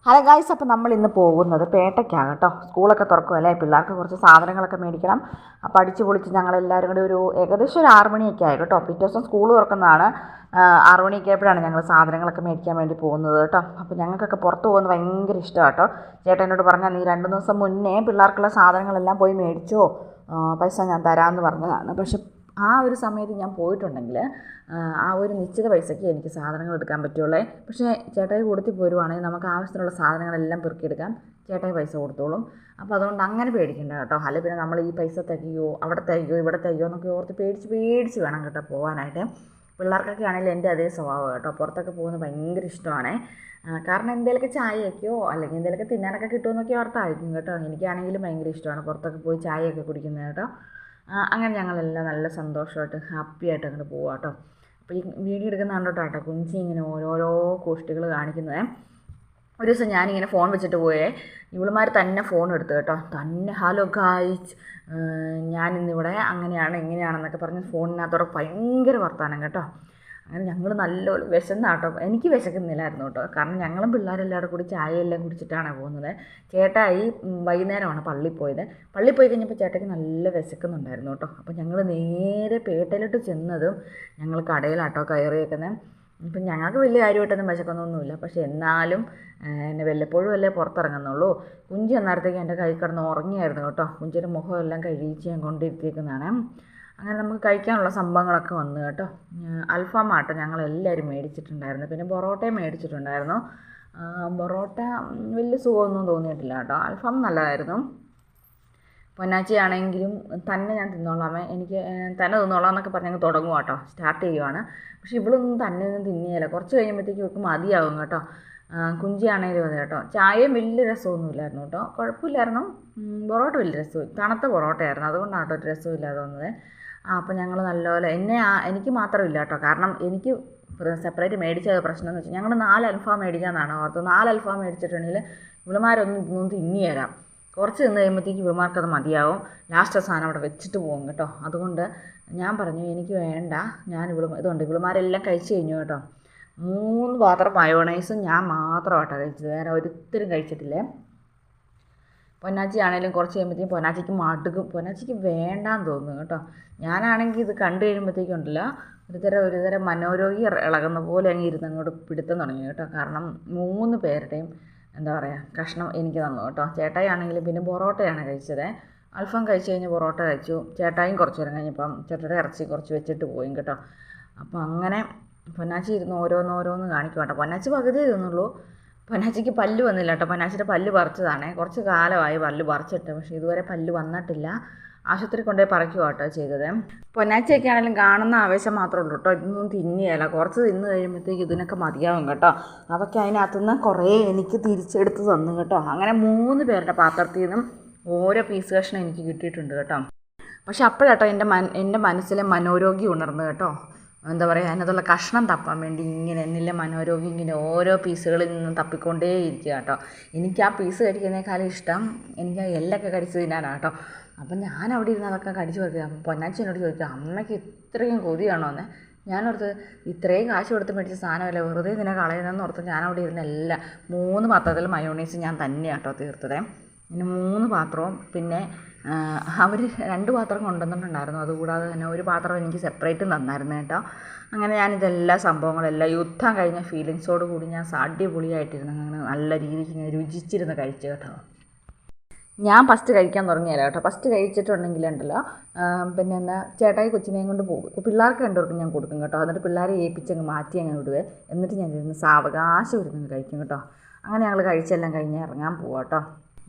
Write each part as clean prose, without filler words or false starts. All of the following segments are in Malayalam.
ഹലോ ഗായ്സ്, അപ്പോൾ നമ്മൾ ഇന്ന് പോകുന്നത് പേട്ടയ്ക്കാണ് കേട്ടോ. സ്കൂളൊക്കെ തുറക്കുമല്ലേ, പിള്ളേർക്ക് കുറച്ച് സാധനങ്ങളൊക്കെ മേടിക്കണം. അപ്പോൾ അടിച്ച് പൊളിച്ച് ഞങ്ങളെല്ലാവരും കൂടി ഏകദേശം ഒരു 6 മണിയൊക്കെ ആയി കേട്ടോ. പിറ്റേ ദിവസം സ്കൂൾ തുറക്കുന്നതാണ്. 6 മണിയൊക്കെ ആയപ്പോഴാണ് ഞങ്ങൾ സാധനങ്ങളൊക്കെ മേടിക്കാൻ വേണ്ടി പോകുന്നത് കേട്ടോ. അപ്പോൾ ഞങ്ങൾക്കൊക്കെ പുറത്ത് പോകുന്നത് ഭയങ്കര ഇഷ്ടമാണ് കേട്ടോ. ചേട്ടൻ എന്നോട് പറഞ്ഞാൽ നീ 2 ദിവസം മുന്നേ പിള്ളേർക്കുള്ള സാധനങ്ങളെല്ലാം പോയി മേടിച്ചോ, പൈസ ഞാൻ തരാമെന്ന് പറഞ്ഞതാണ്. പക്ഷെ ആ ഒരു സമയത്ത് ഞാൻ പോയിട്ടുണ്ടെങ്കിൽ ആ ഒരു നിശ്ചിത പൈസയ്ക്ക് എനിക്ക് സാധനങ്ങൾ എടുക്കാൻ പറ്റുള്ളൂ. പക്ഷേ ചേട്ടായി കൊടുത്തിൽ പോരുവാണെങ്കിൽ നമുക്ക് ആവശ്യത്തിനുള്ള സാധനങ്ങളെല്ലാം പെറുക്കിയെടുക്കാം. ചേട്ടായി പൈസ കൊടുത്തോളും. അപ്പോൾ അതുകൊണ്ട് അങ്ങനെ പേടിക്കണ്ട കേട്ടോ. അല്ലെങ്കിൽ പിന്നെ നമ്മൾ ഈ പൈസ തികയോ അവിടെ തികയോ ഇവിടെ തികയോ എന്നൊക്കെ ഓർത്ത് പേടിച്ച് വേണം കേട്ടോ പോകാനായിട്ട്. പിള്ളേർക്കൊക്കെ ആണെങ്കിലും എൻ്റെ അതേ സ്വഭാവം കേട്ടോ. പുറത്തൊക്കെ പോകുന്നത് ഭയങ്കര ഇഷ്ടമാണ്. കാരണം എന്തെങ്കിലുമൊക്കെ ചായയൊക്കെയോ അല്ലെങ്കിൽ എന്തെങ്കിലുമൊക്കെ തിന്നാനൊക്കെ കിട്ടുമെന്നൊക്കെ ഓർത്തായിരിക്കും കേട്ടോ. എനിക്കാണെങ്കിലും ഭയങ്കര ഇഷ്ടമാണ് പുറത്തൊക്കെ പോയി ചായയൊക്കെ കുടിക്കുന്നത് കേട്ടോ. അങ്ങനെ ഞങ്ങളെല്ലാം നല്ല സന്തോഷമായിട്ട് ഹാപ്പിയായിട്ട് അങ്ങോട്ട് പോവാം കേട്ടോ. അപ്പോൾ ഈ വീഡിയോ എടുക്കുന്ന കണ്ടോട്ടോ കുഞ്ചി ഇങ്ങനെ ഓരോരോ കോഷ്ടികൾ കാണിക്കുന്നത്. ഒരു ദിവസം ഞാനിങ്ങനെ ഫോൺ വെച്ചിട്ട് പോയേ, ഇവളുമാർ തന്നെ ഫോൺ എടുത്തു കേട്ടോ. തന്നെ ഹലോ ഗായ്സ്, ഞാനിന്നിവിടെ അങ്ങനെയാണ് ഇങ്ങനെയാണെന്നൊക്കെ പറഞ്ഞ് ഫോണിനകത്തോടെ ഭയങ്കര വർത്താനം കേട്ടോ. അങ്ങനെ ഞങ്ങൾ നല്ലോണം വിശന്നാട്ടോ. എനിക്ക് വിശക്കുന്നില്ലായിരുന്നു കേട്ടോ. കാരണം ഞങ്ങളും പിള്ളേരെല്ലാവരും കൂടി ചായയെല്ലാം കുടിച്ചിട്ടാണ് പോകുന്നത്. ചേട്ടായി വൈകുന്നേരമാണ് പള്ളിയിൽ പോയത്. പള്ളിയിൽ പോയി കഴിഞ്ഞപ്പോൾ ചേട്ടയ്ക്ക് നല്ല വിശക്കുന്നുണ്ടായിരുന്നു കേട്ടോ. അപ്പോൾ ഞങ്ങൾ നേരെ പേട്ടയിലോട്ട് ചെന്നതും ഞങ്ങൾ കടയിലാട്ടോ കയറിയേക്കുന്നത്. ഇപ്പം ഞങ്ങൾക്ക് വലിയ കാര്യമായിട്ടൊന്നും വിശക്കുന്നൊന്നുമില്ല. പക്ഷേ എന്നാലും എന്നെ വല്ലപ്പോഴും അല്ലേ പുറത്തിറങ്ങുന്നുള്ളൂ. കുഞ്ചി അന്നേരത്തേക്ക് എൻ്റെ കൈ കിടന്ന് ഉറങ്ങിയായിരുന്നു കേട്ടോ. കുഞ്ചിയുടെ മുഖമെല്ലാം കഴിയിച്ച് ഞാൻ കൊണ്ടിരുത്തിയേക്കുന്നതാണ്. അങ്ങനെ നമുക്ക് കഴിക്കാനുള്ള സംഭവങ്ങളൊക്കെ വന്നു കേട്ടോ. അൽഫാമാട്ടോ ഞങ്ങളെല്ലാവരും മേടിച്ചിട്ടുണ്ടായിരുന്നു. പിന്നെ പൊറോട്ടയും മേടിച്ചിട്ടുണ്ടായിരുന്നു. പൊറോട്ട വലിയ സുഖമൊന്നും തോന്നിയിട്ടില്ല കേട്ടോ. അൽഫാം നല്ലതായിരുന്നു. പൊന്നാച്ചി ആണെങ്കിലും തന്നെ ഞാൻ തിന്നോളാമേ, എനിക്ക് തന്നെ തിന്നോളാം എന്നൊക്കെ പറഞ്ഞ് തുടങ്ങുക കേട്ടോ. സ്റ്റാർട്ട് ചെയ്യുവാണ്. പക്ഷേ ഇവളൊന്നും തന്നെ ഒന്നും തിന്നിയല്ല. കുറച്ച് കഴിയുമ്പോഴത്തേക്ക് ഇവൾക്ക് മതിയാകും കേട്ടോ. കുഞ്ചിയാണേലും അതെ കേട്ടോ. ചായയും വലിയ രസമൊന്നുമില്ലായിരുന്നു കേട്ടോ. കുഴപ്പമില്ലായിരുന്നു. പൊറോട്ട വലിയ രസവും തണുത്ത പൊറോട്ടയായിരുന്നു. അതുകൊണ്ടാണ് കേട്ടോ ഒരു രസമില്ലാതെ വന്നത്. അപ്പോൾ ഞങ്ങൾ നല്ലപോലെ എനിക്ക് മാത്രമില്ല കേട്ടോ. കാരണം എനിക്ക് സെപ്പറേറ്റ് മേടിച്ച പ്രശ്നം എന്ന് വെച്ചാൽ ഞങ്ങൾ 4 അൽഫാം മേടിക്കാമെന്നാണ് ഓർത്ത്. 4 അൽഫാം മേടിച്ചിട്ടുണ്ടെങ്കിൽ ഇവളുമാരൊന്നും തിന്നി തരാം. കുറച്ച് തിന്ന് കഴിയുമ്പോഴത്തേക്ക് ഇവളുമാർക്കത് മതിയാവും. ലാസ്റ്റ് സാധനം അവിടെ വെച്ചിട്ട് പോകും കേട്ടോ. അതുകൊണ്ട് ഞാൻ പറഞ്ഞു എനിക്ക് വേണ്ട, ഇതുണ്ട് ഇവളുമാരെല്ലാം കഴിച്ച് കഴിഞ്ഞു കേട്ടോ. 3 പാത്രം മയോണൈസും ഞാൻ മാത്രമായിട്ടാണ് കഴിച്ചത്. വേറെ ഒരുത്തരും കഴിച്ചിട്ടില്ലേ. പൊന്നാച്ചി ആണെങ്കിലും കുറച്ച് കഴിയുമ്പോഴത്തേക്കും പൊന്നാച്ചിക്ക് മടുക്കും. പൊന്നാച്ചിക്ക് വേണ്ടാന്ന് തോന്നുന്നു കേട്ടോ. ഞാനാണെങ്കിൽ ഇത് കണ്ടു കഴിയുമ്പോഴത്തേക്കുണ്ടല്ലോ ഒരുതരം മനോരോഗി ഇളകുന്ന പോലെ അങ്ങ് ഇരുന്ന് അങ്ങോട്ട് പിടുത്തം തുടങ്ങി കേട്ടോ. കാരണം 3 പേരുടെയും എന്താ പറയുക കഷ്ണം എനിക്ക് തന്നു കേട്ടോ. ചേട്ടായി ആണെങ്കിലും പിന്നെ പൊറോട്ടയാണ് കഴിച്ചത്. അൽഫാം കഴിച്ച് കഴിഞ്ഞ് പൊറോട്ട കഴിച്ചു. ചേട്ടായും കുറച്ച് നേരം കഴിഞ്ഞപ്പം ചേട്ടയുടെ ഇറച്ചി കുറച്ച് വെച്ചിട്ട് പോയി കേട്ടോ. അപ്പോൾ അങ്ങനെ പൊന്നാച്ചി ഇരുന്ന് ഓരോന്ന് കാണിക്കും കേട്ടോ. പൊന്നാച്ചി പകുതിയേ തിന്നുള്ളൂ. പൊന്നാച്ചിക്ക് പല്ല് വന്നില്ല കേട്ടോ. പൊന്നാച്ചിയുടെ പല്ല് പറിച്ചതാണേ. കുറച്ച് കാലമായി പല്ല് പറിച്ചിട്ട്. പക്ഷേ ഇതുവരെ പല്ല് വന്നിട്ടില്ല. ആശുപത്രി കൊണ്ടുപോയി പറിക്കുക കേട്ടോ ചെയ്തത്. പൊന്നാച്ചിയൊക്കെ ആണെങ്കിലും കാണുന്ന ആവേശം മാത്രമേ ഉള്ളൂ കേട്ടോ. ഇതൊന്നും തിന്നിയല്ല. കുറച്ച് തിന്ന് കഴിയുമ്പോഴത്തേക്ക് ഇതിനൊക്കെ മതിയാവും കേട്ടോ. അതൊക്കെ അതിനകത്തുനിന്ന് കുറേ എനിക്ക് തിരിച്ചെടുത്ത് തന്നു കേട്ടോ. അങ്ങനെ 3 പേരുടെ പാത്രത്തിൽ നിന്നും ഓരോ പീസ് കഷ്ണം എനിക്ക് കിട്ടിയിട്ടുണ്ട് കേട്ടോ. പക്ഷെ അപ്പോഴാട്ടോ എൻ്റെ മനസ്സിലെ മനോരോഗി ഉണർന്നു കേട്ടോ. എന്താ പറയുക, അതിനകത്തുള്ള കഷ്ണം തപ്പാൻ വേണ്ടി ഇങ്ങനെ എന്നിലെ മനോരോഗി ഇങ്ങനെ ഓരോ പീസുകളിൽ നിന്നും തപ്പിക്കൊണ്ടേ ഇരിക്കുക കേട്ടോ. എനിക്ക് ആ പീസ് കഴിക്കുന്നതിനേക്കാളും ഇഷ്ടം എനിക്ക് ആ എല്ലൊക്കെ കടിച്ച് തിന്നാനാണ് കേട്ടോ. അപ്പം ഞാൻ അവിടെ ഇരുന്ന് അതൊക്കെ കടിച്ച് പറിക്കുക. അപ്പം പൊന്നാച്ചി എന്നോട് ചോദിക്കുക അമ്മയ്ക്ക് ഇത്രയും കൊതിയാണോ എന്ന്. ഞാനോർത്ത് ഇത്രയും കാശ് കൊടുത്ത് മേടിച്ച സാധനമല്ല വെറുതെ ഇതിനെ കളയുന്നതെന്ന് ഓർത്ത് ഞാൻ അവിടെ ഇരുന്ന് 3 പാത്രത്തിൽ മയോണൈസ് ഞാൻ തന്നെയാണ് കേട്ടോ തീർത്തത്. പിന്നെ 3 പാത്രവും പിന്നെ അവർ 2 പാത്രം കൊണ്ടുവന്നിട്ടുണ്ടായിരുന്നു. അതുകൂടാതെ തന്നെ 1 പാത്രം എനിക്ക് സെപ്പറേറ്റും തന്നായിരുന്നു കേട്ടോ. അങ്ങനെ ഞാനിതെല്ലാ സംഭവങ്ങളെല്ലാം യുദ്ധം കഴിഞ്ഞ ഫീലിങ്സോട് കൂടി ഞാൻ അടിപൊളിയായിട്ടിരുന്നു അങ്ങനെ നല്ല രീതിക്ക് ഇങ്ങനെ രുചിച്ചിരുന്ന് കഴിച്ചു കേട്ടോ. ഞാൻ ഫസ്റ്റ് കഴിക്കാൻ തുടങ്ങിയല്ല കേട്ടോ. ഫസ്റ്റ് കഴിച്ചിട്ടുണ്ടെങ്കിലുണ്ടല്ലോ പിന്നെ എന്താ ചേട്ടായി കൊച്ചിനെയും കൊണ്ട് പോകും. അപ്പോൾ പിള്ളേർക്ക് 2 പേർക്കും ഞാൻ കൊടുക്കും കേട്ടോ. എന്നിട്ട് പിള്ളേരെ ഏൽപ്പിച്ചങ്ങ് മാറ്റി അങ്ങനെ വിടുവേ. എന്നിട്ട് ഞാൻ ഇരുന്ന് സാവകാശം ഇരുന്ന് കഴിക്കും കേട്ടോ. അങ്ങനെ ഞങ്ങൾ കഴിച്ചെല്ലാം കഴിഞ്ഞ് ഇറങ്ങാൻ പോവാം കേട്ടോ.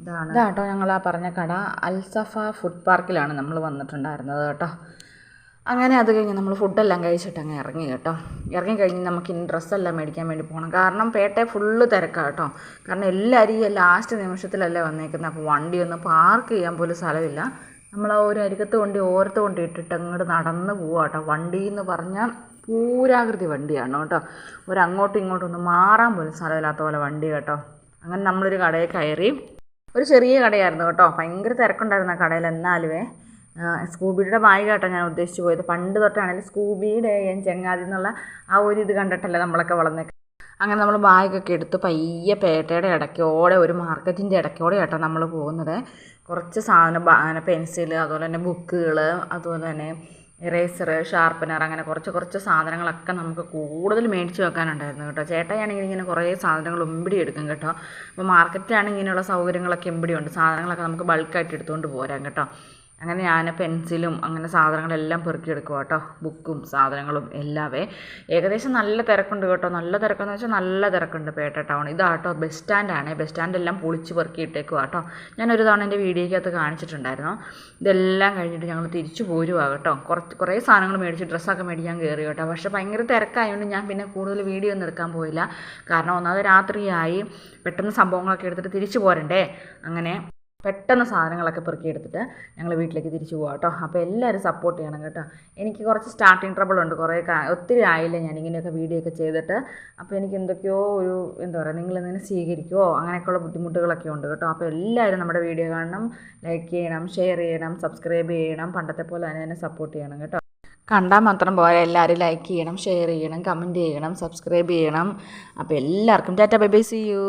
ഇതാട്ടോ ഞങ്ങൾ ആ പറഞ്ഞ കട അൽസഫ ഫുഡ് പാർക്കിലാണ് നമ്മൾ വന്നിട്ടുണ്ടായിരുന്നത് കേട്ടോ. അങ്ങനെ അത് കഴിഞ്ഞ് നമ്മൾ ഫുഡെല്ലാം കഴിച്ചിട്ട് അങ്ങ് ഇറങ്ങി കേട്ടോ. ഇറങ്ങിക്കഴിഞ്ഞ് നമുക്ക് ഇനി ഡ്രസ്സെല്ലാം മേടിക്കാൻ വേണ്ടി പോകണം. കാരണം പേട്ടയെ ഫുള്ള് തിരക്കാണ് കേട്ടോ. കാരണം എല്ലാവരും ഈ ലാസ്റ്റ് നിമിഷത്തിലല്ലേ വന്നേക്കുന്നത്. അപ്പോൾ വണ്ടിയൊന്നും പാർക്ക് ചെയ്യാൻ പോലും സ്ഥലമില്ല. നമ്മൾ ആ ഒരു അരികത്ത് വണ്ടി ഓരത്ത് കൊണ്ട് ഇട്ടിട്ട് അങ്ങോട്ട് നടന്ന് പോവാം കേട്ടോ. വണ്ടി എന്ന് പറഞ്ഞാൽ പൂരാകൃതി വണ്ടിയാണ് കേട്ടോ. അങ്ങോട്ടും ഇങ്ങോട്ടും ഒന്നും മാറാൻ പോലും സ്ഥലമില്ലാത്ത പോലെ വണ്ടി കേട്ടോ. അങ്ങനെ നമ്മളൊരു കടയിൽ കയറി. ഒരു ചെറിയ കടയായിരുന്നു കേട്ടോ. ഭയങ്കര തിരക്കുണ്ടായിരുന്നു ആ കടയിൽ. എന്നാലുവേ സ്കൂബിയുടെ ബാഗ് കേട്ടോ ഞാൻ ഉദ്ദേശിച്ച് പോയത്. പണ്ട് തൊട്ടാണെങ്കിലും സ്കൂബിയുടെ ചെങ്ങാതി എന്നുള്ള ആ ഒരു ഇത് കണ്ടിട്ടല്ലേ നമ്മളൊക്കെ വളർന്നേക്കുന്നത്. അങ്ങനെ നമ്മൾ ബാഗൊക്കെ എടുത്ത് പയ്യെ പേട്ടയുടെ ഇടയ്ക്കോടെ ഒരു മാർക്കറ്റിൻ്റെ ഇടയ്ക്കോടെ കേട്ടോ നമ്മൾ പോകുന്നത്. കുറച്ച് സാധനം പെൻസിൽ, അതുപോലെ തന്നെ ബുക്കുകൾ, അതുപോലെ തന്നെ ഇറേസർ, ഷാർപ്പനർ, അങ്ങനെ കുറച്ച് സാധനങ്ങളൊക്കെ നമുക്ക് കൂടുതൽ മേടിച്ച് വെക്കാനുണ്ടായിരുന്നു കേട്ടോ. ചേട്ടായാണെങ്കിൽ ഇങ്ങനെ കുറേ സാധനങ്ങൾ ഉമ്പിടി എടുക്കും കേട്ടോ. അപ്പോൾ മാർക്കറ്റിലാണെങ്കിൽ ഇങ്ങനെയുള്ള സൗകര്യങ്ങളൊക്കെ ഉണ്ട്. സാധനങ്ങളൊക്കെ നമുക്ക് ബൾക്കായിട്ട് എടുത്തുകൊണ്ട് പോരാം കേട്ടോ. അങ്ങനെ ഞാൻ പെൻസിലും അങ്ങനെ സാധനങ്ങളെല്ലാം പെറുക്കിയെടുക്കുക കേട്ടോ. ബുക്കും സാധനങ്ങളും എല്ലാവേ. ഏകദേശം നല്ല തിരക്കുണ്ട് കേട്ടോ. നല്ല തിരക്കെന്ന് വെച്ചാൽ നല്ല തിരക്കുണ്ട് പേട്ട ടൗൺ. ഇതാട്ടോ ബസ് സ്റ്റാൻഡാണ്. ബസ് സ്റ്റാൻഡെല്ലാം പൊളിച്ച് പെറുക്കിയിട്ടേക്കുക കേട്ടോ. ഞാനൊരു തവണ എൻ്റെ വീഡിയോയ്ക്കകത്ത് കാണിച്ചിട്ടുണ്ടായിരുന്നു. ഇതെല്ലാം കഴിഞ്ഞിട്ട് ഞങ്ങൾ തിരിച്ചു പോരുവാ കേട്ടോ. കുറേ സാധനങ്ങൾ മേടിച്ച് ഡ്രസ്സൊക്കെ മേടിക്കാൻ കയറി കേട്ടോ. പക്ഷേ ഭയങ്കര തിരക്കായതുകൊണ്ട് ഞാൻ പിന്നെ കൂടുതൽ വീഡിയോ ഒന്നും എടുക്കാൻ പോയില്ല. കാരണം ഒന്നാമത് രാത്രിയായി, പെട്ടെന്ന് സംഭവങ്ങളൊക്കെ എടുത്തിട്ട് തിരിച്ചു പോരണ്ടേ. അങ്ങനെ പെട്ടെന്ന് സാധനങ്ങളൊക്കെ പെറുക്കിയെടുത്തിട്ട് ഞങ്ങൾ വീട്ടിലേക്ക് തിരിച്ചു പോകാം കേട്ടോ. അപ്പോൾ എല്ലാവരും സപ്പോർട്ട് ചെയ്യണം കേട്ടോ. എനിക്ക് കുറച്ച് സ്റ്റാർട്ടിങ് ട്രബിൾ ഉണ്ട്. ഒത്തിരി ആയില്ല ഞാനിങ്ങനെയൊക്കെ വീഡിയോ ഒക്കെ ചെയ്തിട്ട്. അപ്പോൾ എനിക്ക് എന്തൊക്കെയോ ഒരു എന്താ പറയുക, നിങ്ങളിങ്ങനെ സ്വീകരിക്കുമോ അങ്ങനെയൊക്കെയുള്ള ബുദ്ധിമുട്ടുകളൊക്കെ ഉണ്ട് കേട്ടോ. അപ്പോൾ എല്ലാവരും നമ്മുടെ വീഡിയോ കാണണം, ലൈക്ക് ചെയ്യണം, ഷെയർ ചെയ്യണം, സബ്സ്ക്രൈബ് ചെയ്യണം. പണ്ടത്തെ പോലെ തന്നെ സപ്പോർട്ട് ചെയ്യണം കേട്ടോ. കണ്ടാൽ മാത്രം പോരാ, എല്ലാവരും ലൈക്ക് ചെയ്യണം, ഷെയർ ചെയ്യണം, കമൻറ്റ് ചെയ്യണം, സബ്സ്ക്രൈബ് ചെയ്യണം. അപ്പോൾ എല്ലാവർക്കും tata bye bye, see U.